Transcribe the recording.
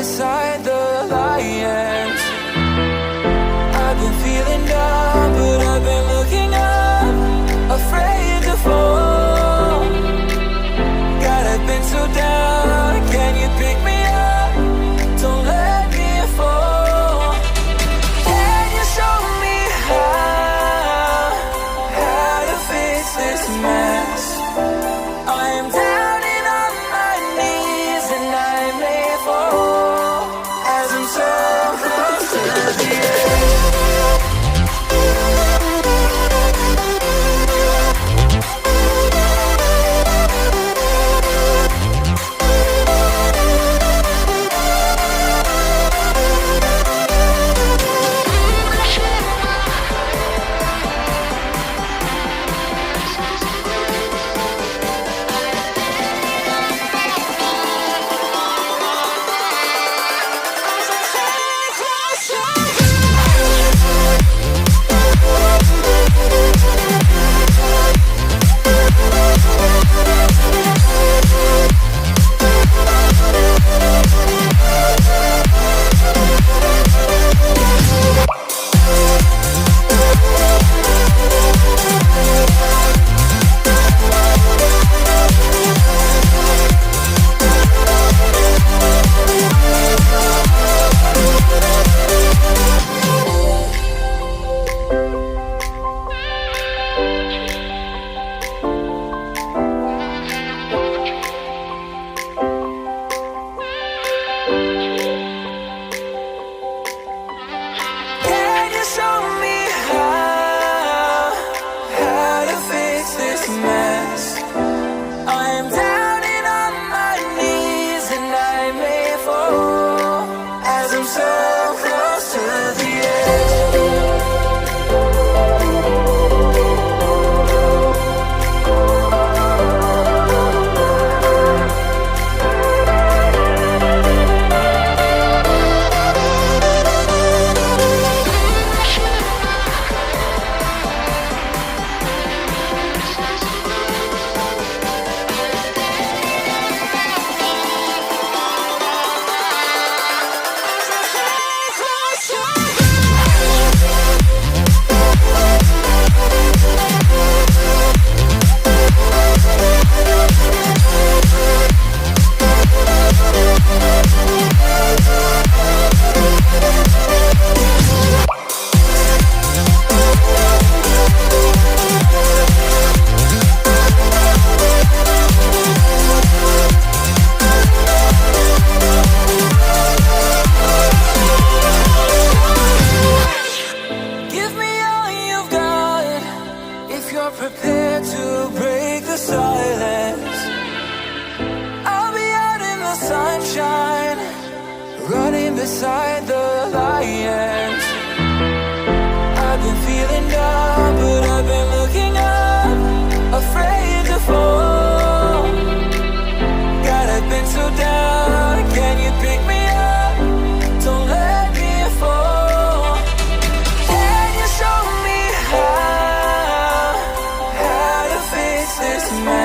beside the lions. I've been feeling down, but I've been looking up, afraid to fall. God, I've been so down, can you pick me up? Don't let me fall. Can you show me how to fix this mess? I am down and on my knees, and I may fall as I'm so close to the edge. Prepared to break the silence. I'll be out in the sunshine, running beside the lions. I've been feeling down, but I've been looking up, afraid to fall. God, I've been so down, can you pick me up? Don't let me fall. Can you show me how to fix this mess?